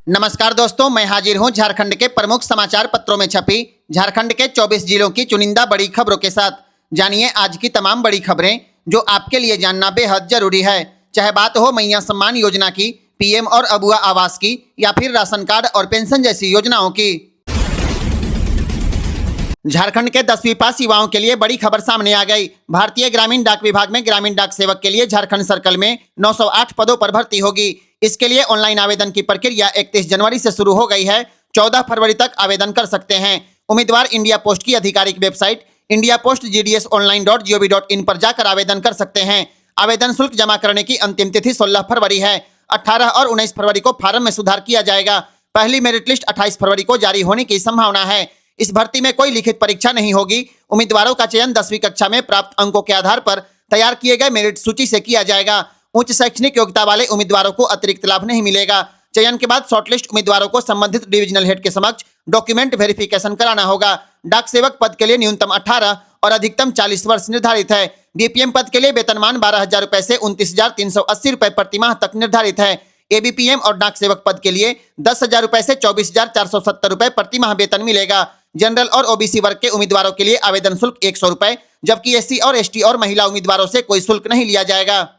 नमस्कार दोस्तों, मैं हाजिर हूं झारखंड के प्रमुख समाचार पत्रों में छपी झारखंड के 24 जिलों की चुनिंदा बड़ी खबरों के साथ। जानिए आज की तमाम बड़ी खबरें जो आपके लिए जानना बेहद जरूरी है। चाहे बात हो मैया सम्मान योजना की, पीएम और अबुआ आवास की, या फिर राशन कार्ड और पेंशन जैसी योजनाओं की। झारखंड के 10वीं पास युवाओं के लिए बड़ी खबर सामने आ गई। भारतीय ग्रामीण डाक विभाग में ग्रामीण डाक सेवक के लिए झारखंड सर्कल में 908 पदों पर भर्ती होगी। इसके लिए ऑनलाइन आवेदन की प्रक्रिया 31 जनवरी से शुरू हो गई है। 14 फरवरी तक आवेदन कर सकते हैं। उम्मीदवार इंडिया पोस्ट की आधिकारिक वेबसाइट indiapost.gdsonline.gov.in पर जाकर आवेदन कर सकते हैं। आवेदन शुल्क जमा करने की अंतिम तिथि 16 फरवरी है। 18 और 19 फरवरी को फार्म में सुधार किया जाएगा। पहली मेरिट लिस्ट 28 फरवरी को जारी होने की संभावना है। इस भर्ती में कोई लिखित परीक्षा नहीं होगी। उम्मीदवारों का चयन 10वीं कक्षा में प्राप्त अंकों के आधार पर तैयार किए गए मेरिट सूची से किया जाएगा। उच्च शैक्षणिक योग्यता वाले उम्मीदवारों को अतिरिक्त लाभ नहीं मिलेगा। चयन के बाद शॉर्टलिस्ट उम्मीदवारों को संबंधित डिविजनल हेड के समक्ष डॉक्यूमेंट वेरिफिकेशन कराना होगा। डाक सेवक पद के लिए न्यूनतम 18 और अधिकतम 40 वर्ष निर्धारित है। बीपीएम पद के लिए वेतनमान 12,000 रुपए से 29,380 रुपए प्रतिमाह तक निर्धारित है। एबीपीएम और डाक सेवक पद के लिए 10,000 रुपए से 24,470 रुपए प्रतिमाह वेतन मिलेगा। जनरल और ओबीसी वर्ग के उम्मीदवारों के लिए आवेदन शुल्क 100 रुपए, जबकि एससी और एसटी और महिला उम्मीदवारों से कोई शुल्क नहीं लिया जाएगा।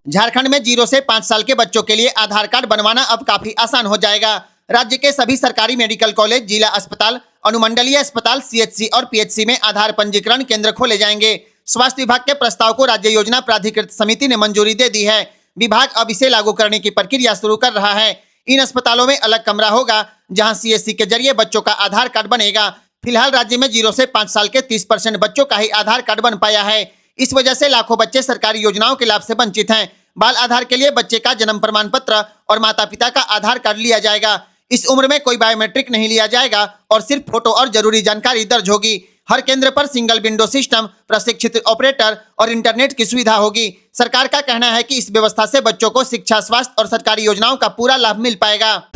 झारखंड में 0 से 5 साल के बच्चों के लिए आधार कार्ड बनवाना अब काफी आसान हो जाएगा। राज्य के सभी सरकारी मेडिकल कॉलेज, जिला अस्पताल, अनुमंडलीय अस्पताल, सीएचसी और पीएचसी में आधार पंजीकरण केंद्र खोले जाएंगे। स्वास्थ्य विभाग के प्रस्ताव को राज्य योजना प्राधिकृत समिति ने मंजूरी दे दी है। विभाग अब इसे लागू करने की प्रक्रिया शुरू कर रहा है। इन अस्पतालों में अलग कमरा होगा जहां सीएचसी के जरिए बच्चों का आधार कार्ड बनेगा। फिलहाल राज्य में 0 से 5 साल के 30% बच्चों का ही आधार कार्ड बन पाया है। इस वजह से लाखों बच्चे सरकारी योजनाओं के लाभ से वंचित हैं। बाल आधार के लिए बच्चे का जन्म प्रमाण पत्र और माता पिता का आधार कार्ड लिया जाएगा। इस उम्र में कोई बायोमेट्रिक नहीं लिया जाएगा और सिर्फ फोटो और जरूरी जानकारी दर्ज होगी। हर केंद्र पर सिंगल विंडो सिस्टम, प्रशिक्षित ऑपरेटर और इंटरनेट की सुविधा होगी। सरकार का कहना है कि इस व्यवस्था से बच्चों को शिक्षा, स्वास्थ्य और सरकारी योजनाओं का पूरा लाभ मिल पाएगा।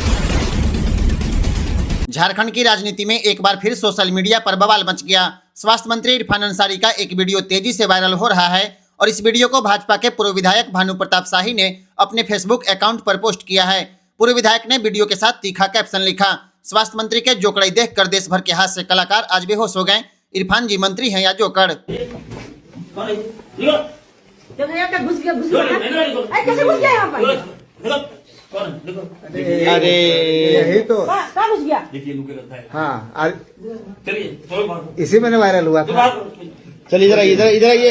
झारखंड की राजनीति में एक बार फिर सोशल मीडिया पर बवाल मच गया। स्वास्थ्य मंत्री इरफान अंसारी का एक वीडियो तेजी से वायरल हो रहा है और इस वीडियो को भाजपा के पूर्व विधायक भानु प्रताप शाही ने अपने फेसबुक अकाउंट पर पोस्ट किया है। पूर्व विधायक ने वीडियो के साथ तीखा कैप्शन लिखा, स्वास्थ्य मंत्री के जोकड़ाई देखकर देश भर के हास्य कलाकार आज बेहोश हो गए। इरफान जी मंत्री हैं या जोकड़? अरे यही तो हाँ, इसी में वायरल हुआ था। चलिए इधर इधर आइए।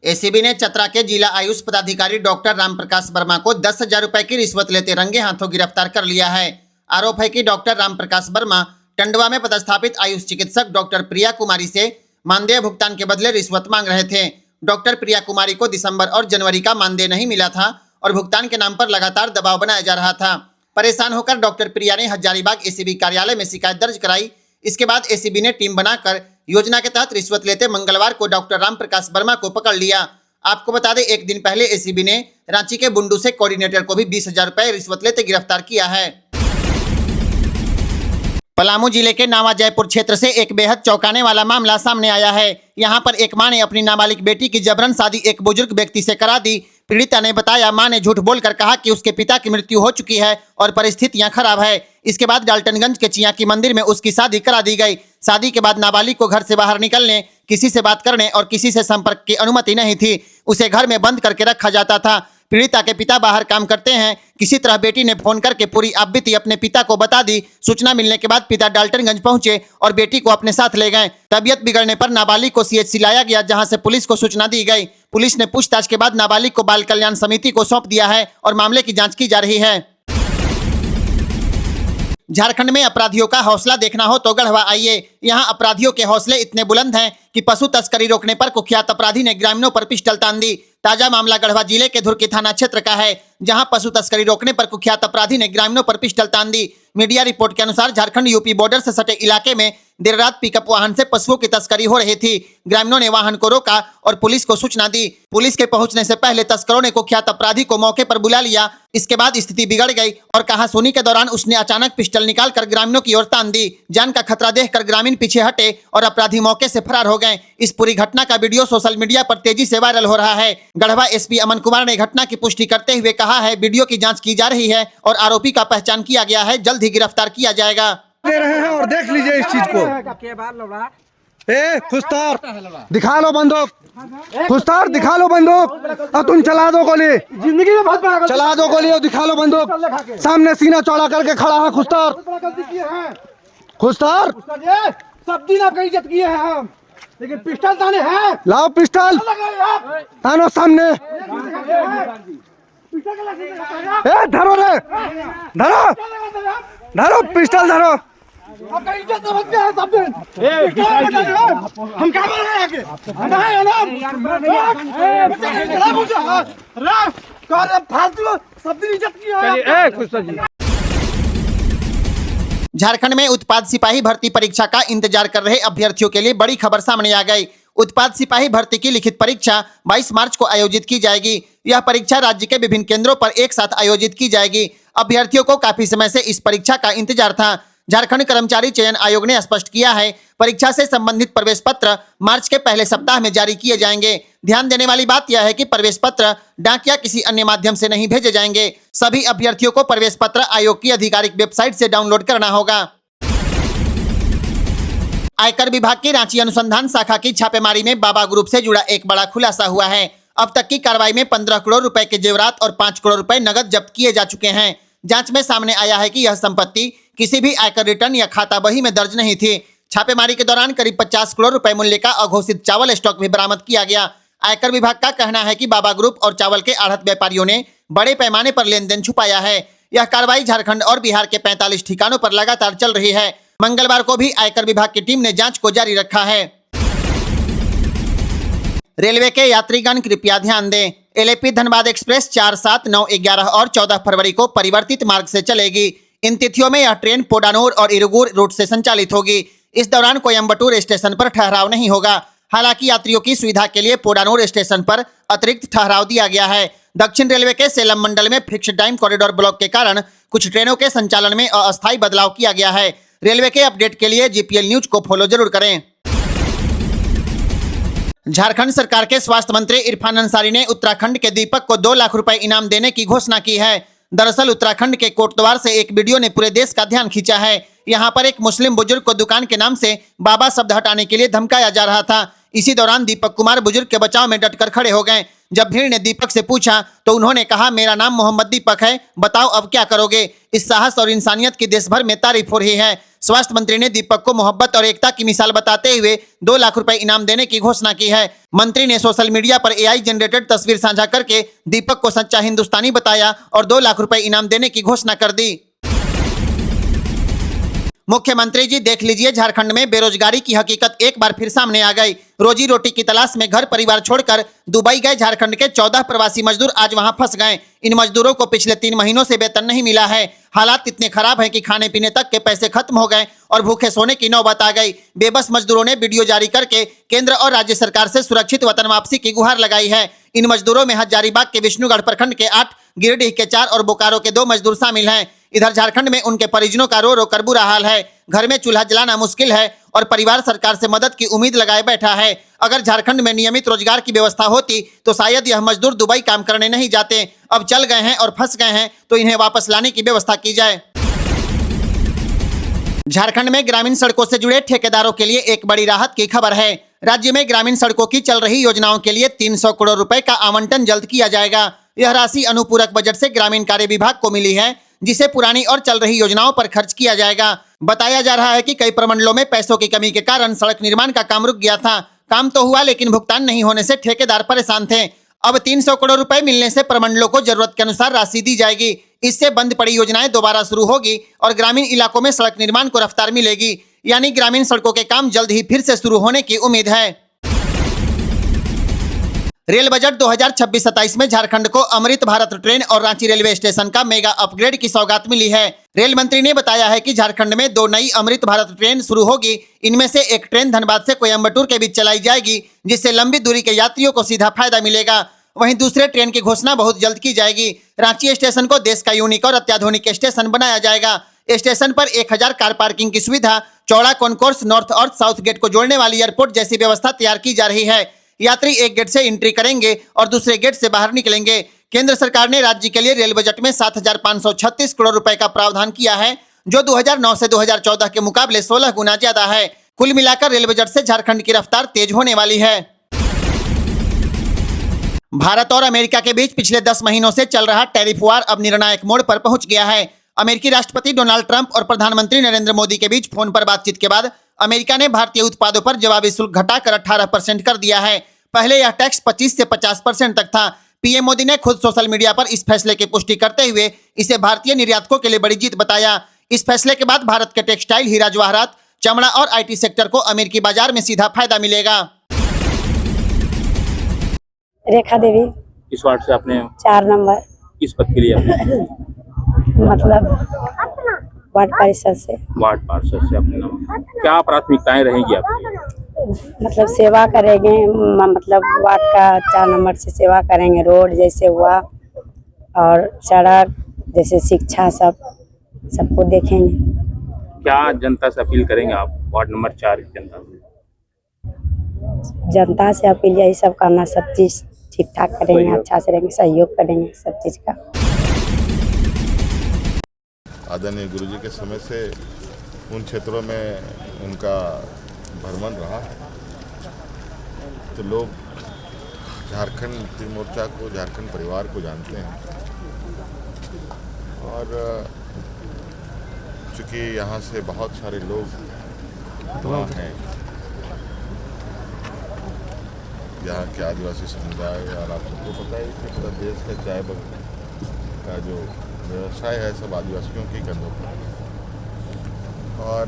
एसीबी ने चतरा के जिला आयुष पदाधिकारी डॉक्टर रामप्रकाश वर्मा को 10,000 रुपए की रिश्वत लेते रंगे हाथों गिरफ्तार कर लिया है। आरोप है कि डॉक्टर रामप्रकाश वर्मा टंडवा में पदस्थापित आयुष चिकित्सक डॉक्टर प्रिया कुमारी से मानदेय भुगतान के बदले रिश्वत मांग रहे थे। डॉक्टर प्रिया कुमारी को दिसंबर और जनवरी का मानदेय नहीं मिला था और भुगतान के नाम पर लगातार दबाव बनाया जा रहा था। परेशान होकर डॉक्टर प्रिया ने हजारीबाग एसीबी कार्यालय में शिकायत दर्ज कराई। इसके बाद एसीबी ने टीम बनाकर योजना के तहत रिश्वत लेते मंगलवार को डॉक्टर रामप्रकाश वर्मा को पकड़ लिया। आपको बता दें, एक दिन पहले एसीबी ने रांची के बुंडू से कोऑर्डिनेटर को भी 20,000 रुपए रिश्वत लेते गिरफ्तार किया है। पलामू जिले के नावा जयपुर क्षेत्र से एक बेहद चौंकाने वाला मामला सामने आया है। यहां पर एक मां ने अपनी नाबालिग बेटी की जबरन शादी एक बुजुर्ग व्यक्ति से करा दी। पीड़िता ने बताया, मां ने झूठ बोलकर कहा कि उसके पिता की मृत्यु हो चुकी है और परिस्थितियां खराब है। इसके बाद डाल्टनगंज के चिया की मंदिर में उसकी शादी करा दी गई। शादी के बाद नाबालिग को घर से बाहर निकलने, किसी से बात करने और किसी से संपर्क की अनुमति नहीं थी। उसे घर में बंद करके रखा जाता था। पीड़िता के पिता बाहर काम करते हैं। किसी तरह बेटी ने फोन करके पूरी आपबीती अपने पिता को बता दी। सूचना मिलने के बाद पिता डाल्टनगंज पहुंचे और बेटी को अपने साथ ले गए। तबीयत बिगड़ने पर नाबालिग को सीएचसी लाया गया, जहां से पुलिस को सूचना दी गई। पुलिस ने पूछताछ के बाद नाबालिग को बाल कल्याण समिति को सौंप दिया है और मामले की जांच की जा रही है। झारखंड में अपराधियों का हौसला देखना हो तो गढ़वा आइए। यहां अपराधियों के हौसले इतने बुलंद हैं कि पशु तस्करी रोकने पर कुख्यात अपराधी ने ग्रामीणों पर पिस्टल तान दी। ताजा मामला गढ़वा जिले के धुरकी थाना क्षेत्र का है, जहां पशु तस्करी रोकने पर कुख्यात अपराधी ने ग्रामीणों पर पिस्टल तान दी। मीडिया रिपोर्ट के अनुसार झारखंड यूपी बॉर्डर से सटे इलाके में देर रात पिकअप वाहन से पशुओं की तस्करी हो रही थी। ग्रामीणों ने वाहन को रोका और पुलिस को सूचना दी। पुलिस के पहुंचने से पहले तस्करों ने कुख्यात अपराधी को मौके पर बुला लिया। इसके बाद स्थिति बिगड़ गई और कहासुनी के दौरान उसने अचानक पिस्टल निकालकर ग्रामीणों की ओर तान दी। जान का खतरा देखकर ग्रामीण पीछे हटे और अपराधी मौके से फरार हो गए। इस पूरी घटना का वीडियो सोशल मीडिया पर तेजी से वायरल हो रहा है। गढ़वा एसपी अमन कुमार ने घटना की पुष्टि करते हुए कहा है, वीडियो की जाँच की जा रही है और आरोपी का पहचान किया गया है, जल्द ही गिरफ्तार किया जाएगा। दे रहे हैं और देख लीजिए इस चीज को। खुशतार दिखा लो बंदूक, खुशतार दिखा लो बंदूक और तुम चला दो गोली, जिंदगी में बहुत बड़ा चला दो गोली और दिखा लो बंदूक। सामने सीना चौड़ा करके खड़ा है खुशतार। खुशतार सब दिन आपका इज्जत किए हैं हम, लेकिन पिस्टल ताने हैं। लाओ पिस्टल तानो सामने। धरो रे, धरो धरो पिस्टल धरो। आपका इज्जत समझ गया है सब दिन। हम क्या बोल रहे हैं आगे? फालतू सब दिन इज्जत किया। झारखंड में उत्पाद सिपाही भर्ती परीक्षा का इंतजार कर रहे अभ्यर्थियों के लिए बड़ी खबर सामने आ गई। उत्पाद सिपाही भर्ती की लिखित परीक्षा 22 मार्च को आयोजित की जाएगी। यह परीक्षा राज्य के विभिन्न केंद्रों पर एक साथ आयोजित की जाएगी। अभ्यर्थियों को काफी समय से इस परीक्षा का इंतजार था। झारखंड कर्मचारी चयन आयोग ने स्पष्ट किया है, परीक्षा से संबंधित प्रवेश पत्र मार्च के पहले सप्ताह में जारी किए जाएंगे। ध्यान देने वाली बात यह है कि प्रवेश पत्र डाक या किसी अन्य माध्यम से नहीं भेजे जाएंगे। सभी अभ्यर्थियों को प्रवेश पत्र आयोग की आधिकारिक वेबसाइट से डाउनलोड करना होगा। आयकर विभाग की रांची अनुसंधान शाखा की छापेमारी में बाबा ग्रुप से जुड़ा एक बड़ा खुलासा हुआ है। अब तक की कार्रवाई में 15 करोड़ रुपए के जेवरात और 5 करोड़ रुपए नगद जब्त किए जा चुके हैं। जांच में सामने आया है कि यह संपत्ति किसी भी आयकर रिटर्न या खाता बही में दर्ज नहीं थी। छापेमारी के दौरान करीब 50 करोड़ रुपए मूल्य का अघोषित चावल स्टॉक भी बरामद किया गया। आयकर विभाग का कहना है कि बाबा ग्रुप और चावल के आढ़त व्यापारियों ने बड़े पैमाने पर लेन देन छुपाया है। यह कार्रवाई झारखंड और बिहार के 45 ठिकानों पर लगातार चल रही है। मंगलवार को भी आयकर विभाग की टीम ने जांच को जारी रखा है। रेलवे के यात्रीगण कृपया ध्यान दें, एलएपी धनबाद एक्सप्रेस 4, 7, 9, 11 और 14 फरवरी को परिवर्तित मार्ग से चलेगी। इन तिथियों में यह ट्रेन पोडानूर और इरुगुर रूट से संचालित होगी। इस दौरान कोयम्बटूर स्टेशन पर ठहराव नहीं होगा। हालांकि यात्रियों की सुविधा के लिए पोडानूर स्टेशन पर अतिरिक्त ठहराव दिया गया है। दक्षिण रेलवे के सेलम मंडल में फिक्स्ड टाइम कॉरिडोर ब्लॉक के कारण कुछ ट्रेनों के संचालन में अस्थायी बदलाव किया गया है। रेलवे के अपडेट के लिए जीपीएल न्यूज को फॉलो जरूर करें। झारखंड सरकार के स्वास्थ्य मंत्री इरफान अंसारी ने उत्तराखंड के दीपक को 2 लाख रुपए इनाम देने की घोषणा की है। दरअसल उत्तराखंड के कोटद्वार से एक वीडियो ने पूरे देश का ध्यान खींचा है। यहां पर एक मुस्लिम बुजुर्ग को दुकान के नाम से बाबा शब्द हटाने के लिए धमकाया जा रहा था। इसी दौरान दीपक कुमार बुजुर्ग के बचाव में डटकर खड़े हो गए। जब भीड़ ने दीपक से पूछा तो उन्होंने कहा, मेरा नाम मोहम्मद दीपक है, बताओ अब क्या करोगे। इस साहस और इंसानियत की देश भर में तारीफ हो रही है। स्वास्थ्य मंत्री ने दीपक को मोहब्बत और एकता की मिसाल बताते हुए 2 लाख रुपए इनाम देने की घोषणा की है। मंत्री ने सोशल मीडिया पर एआई जनरेटेड तस्वीर साझा करके दीपक को सच्चा हिंदुस्तानी बताया और 2 लाख रुपए इनाम देने की घोषणा कर दी। मुख्यमंत्री जी देख लीजिए, झारखंड में बेरोजगारी की हकीकत एक बार फिर सामने आ गई। रोजी रोटी की तलाश में घर परिवार छोड़कर दुबई गए झारखंड के 14 प्रवासी मजदूर आज वहां फंस गए। इन मजदूरों को पिछले 3 महीनों से वेतन नहीं मिला है। हालात इतने खराब हैं कि खाने पीने तक के पैसे खत्म हो गए और भूखे सोने की नौबत आ गई। बेबस मजदूरों ने वीडियो जारी करके केंद्र और राज्य सरकार से सुरक्षित वतन वापसी की गुहार लगाई है। इन मजदूरों में हजारीबाग के विष्णुगढ़ प्रखंड के 8, गिरिडीह के 4 और बोकारो के 2 मजदूर शामिल हैं। इधर झारखंड में उनके परिजनों का रो रो कर बुरा हाल है। घर में चूल्हा जलाना मुश्किल है और परिवार सरकार से मदद की उम्मीद लगाए बैठा है। अगर झारखंड में नियमित रोजगार की व्यवस्था होती तो शायद यह मजदूर दुबई काम करने नहीं जाते। अब चल गए हैं और फंस गए हैं तो इन्हें वापस लाने की व्यवस्था की जाए। झारखंड में ग्रामीण सड़कों से जुड़े ठेकेदारों के लिए एक बड़ी राहत की खबर है। राज्य में ग्रामीण सड़कों की चल रही योजनाओं के लिए 300 करोड़ रुपए का आवंटन जल्द किया जाएगा। यह राशि अनुपूरक बजट से ग्रामीण कार्य विभाग को मिली है, जिसे पुरानी और चल रही योजनाओं पर खर्च किया जाएगा। बताया जा रहा है कि कई प्रमंडलों में पैसों की कमी के कारण सड़क निर्माण का काम रुक गया था। काम तो हुआ लेकिन भुगतान नहीं होने से ठेकेदार परेशान थे। अब 300 करोड़ रुपए मिलने से प्रमंडलों को जरूरत के अनुसार राशि दी जाएगी। इससे बंद पड़ी योजनाएं दोबारा शुरू होगी और ग्रामीण इलाकों में सड़क निर्माण को रफ्तार मिलेगी। यानी ग्रामीण सड़कों के काम जल्द ही फिर से शुरू होने की उम्मीद है। रेल बजट 2026-27 में झारखंड को अमृत भारत ट्रेन और रांची रेलवे स्टेशन का मेगा अपग्रेड की सौगात मिली है। रेल मंत्री ने बताया है कि झारखंड में 2 नई अमृत भारत ट्रेन शुरू होगी। इनमें से एक ट्रेन धनबाद से कोयम्बटूर के बीच चलाई जाएगी, जिससे लंबी दूरी के यात्रियों को सीधा फायदा मिलेगा। वहीं दूसरे ट्रेन की घोषणा बहुत जल्द की जाएगी। रांची स्टेशन को देश का यूनिक और अत्याधुनिक स्टेशन बनाया जाएगा। स्टेशन पर 1000 कार पार्किंग की सुविधा, चौड़ा कॉन्कोर्स, नॉर्थ और साउथ गेट को जोड़ने वाली एयरपोर्ट जैसी व्यवस्था तैयार की जा रही है। यात्री एक गेट से एंट्री करेंगे और दूसरे गेट से बाहर निकलेंगे। केंद्र सरकार ने राज्य के लिए रेल बजट में 7,536 करोड़ रुपए का प्रावधान किया है, जो 2009 से 2014 के मुकाबले 16 गुना ज्यादा है। कुल मिलाकर रेल बजट से झारखंड की रफ्तार तेज होने वाली है। भारत और अमेरिका के बीच पिछले 10 महीनों से चल रहा टैरिफ वार अब निर्णायक मोड़ पर पहुंच गया है। अमेरिकी राष्ट्रपति डोनाल्ड ट्रंप और प्रधानमंत्री नरेंद्र मोदी के बीच फोन पर बातचीत के बाद अमेरिका ने भारतीय उत्पादों पर जवाबी शुल्क घटाकर 18% कर दिया है। पहले यह टैक्स 25 से 50% तक था। पीएम मोदी ने खुद सोशल मीडिया पर इस फैसले की पुष्टि करते हुए इसे भारतीय निर्यातकों के लिए बड़ी जीत बताया। इस फैसले के बाद भारत के टेक्सटाइल, हीरा जवाहरात, चमड़ा और आईटी सेक्टर को अमेरिकी बाजार में सीधा फायदा मिलेगा। रेखा देवी। इस वार्ड से आपने 4 नंबर। किस पद के लिए आपने? मतलब वार्ड परिषद से। वार्ड पार्षद से आपने नाम। क्या प्राथमिकताएं रहेंगी आपकी? मतलब सेवा करेंगे, मतलब वार्ड का 4 नंबर से सेवा करेंगे। रोड जैसे हुआ और सड़क जैसे शिक्षा सबको देखेंगे। क्या जनता से अपील करेंगे आप वार्ड नंबर 4 की जनता से? जनता से अपील यही सब करना, सब चीज ठीक ठाक करेंगे, अच्छा से रहेंगे, सहयोग करेंगे सब चीज का। आदरणीय गुरुजी के समय से उन क्षेत्रों में उनका भ्रमण रहा है, तो लोग झारखंड मुक्ति मोर्चा को, झारखंड परिवार को जानते हैं। और चूँकि यहाँ से बहुत सारे लोग वहाँ हैं, यहाँ के आदिवासी समुदाय, और आप सबको पता है कि पूरा देश का चाय का जो व्यवसाय है सब आदिवासियों के कंधों पर। और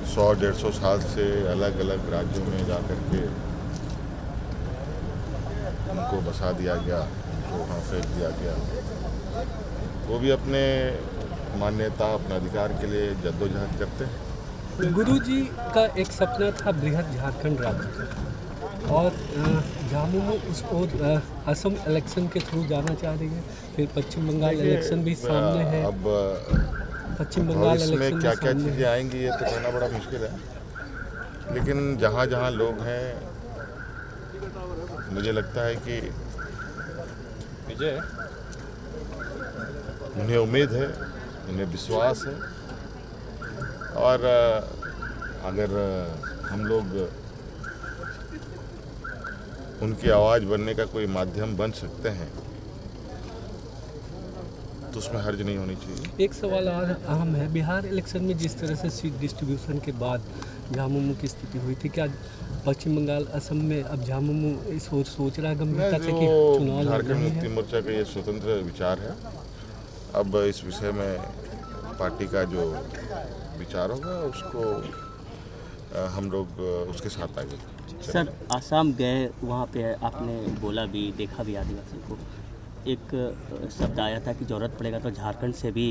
100-150 साल से अलग अलग राज्यों में जा कर के उनको बसा दिया गया, उनको वहाँ फेंक दिया गया। वो भी अपने मान्यता, अपने अधिकार के लिए जद्दोजहद करते हैं। गुरुजी का एक सपना था बृहद झारखंड राज्य का, और झामुमो उस ओर असम इलेक्शन के थ्रू जाना चाह रही है। फिर पश्चिम बंगाल इलेक्शन भी सामने है। अब पश्चिम बंगाल इलेक्शन में क्या क्या चीज़ें आएंगी ये तो कहना बड़ा मुश्किल है, लेकिन जहाँ जहाँ लोग हैं, मुझे लगता है कि उन्हें उम्मीद है, उन्हें विश्वास है। और अगर हम लोग उनकी आवाज़ बनने का कोई माध्यम बन सकते हैं तो उसमें हर्ज नहीं होनी चाहिए। एक सवाल और अहम है, बिहार इलेक्शन में जिस तरह से सीट डिस्ट्रीब्यूशन के बाद झामुमो की स्थिति हुई थी, क्या पश्चिम बंगाल, असम में अब झामुमो इस ओर सोच रहा है गंभीरता से कि चुनाव झारखंड मुक्ति मोर्चा का ये स्वतंत्र विचार है। अब इस विषय में पार्टी का जो विचार होगा उसको हम लोग उसके साथ आगे। सर, आसाम गए, वहाँ पे आपने बोला भी, देखा भी आदिवासी को। एक शब्द आया था कि जरूरत पड़ेगा तो झारखंड से भी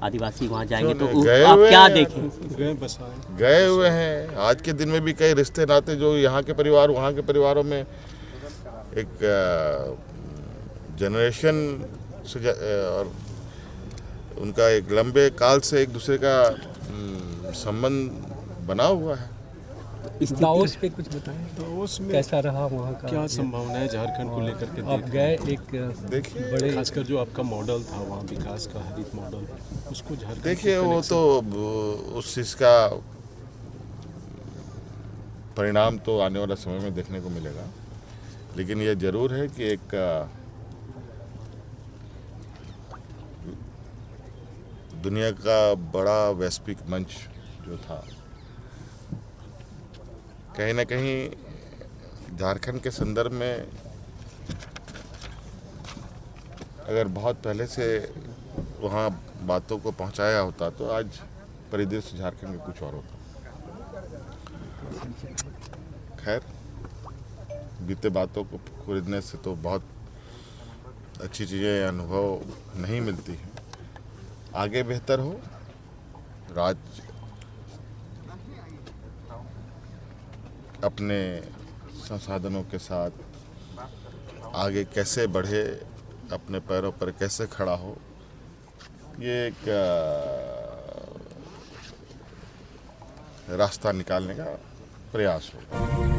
आदिवासी वहाँ जाएंगे, तो आप क्या देखें? गए हुए हैं। आज के दिन में भी कई रिश्ते नाते जो यहाँ के परिवार वहाँ के परिवारों में एक जनरेशन से और उनका एक लंबे काल से एक दूसरे का संबंध बना हुआ है। दाओस पे कुछ बताएं, दाओस में कैसा रहा वहाँ का? क्या संभावना है झारखंड को लेकर के? आप गए, एक देखिए बड़े खासकर जो आपका मॉडल था वहाँ विकास का, हरित मॉडल, उसको झारखंड, देखिए वो तो उस चीज़ का परिणाम तो आने वाला समय में देखने को मिलेगा, लेकिन ये जरूर है कि एक दुनिया का बड़ा वैश्विक मंच जो था, कहीं ना कहीं झारखंड के संदर्भ में अगर बहुत पहले से वहाँ बातों को पहुँचाया होता तो आज परिदृश्य झारखंड में कुछ और होता। खैर, बीते बातों को खरीदने से तो बहुत अच्छी चीज़ें अनुभव नहीं मिलती हैं। आगे बेहतर हो, राज्य अपने संसाधनों के साथ आगे कैसे बढ़े, अपने पैरों पर कैसे खड़ा हो, ये एक रास्ता निकालने का प्रयास हो।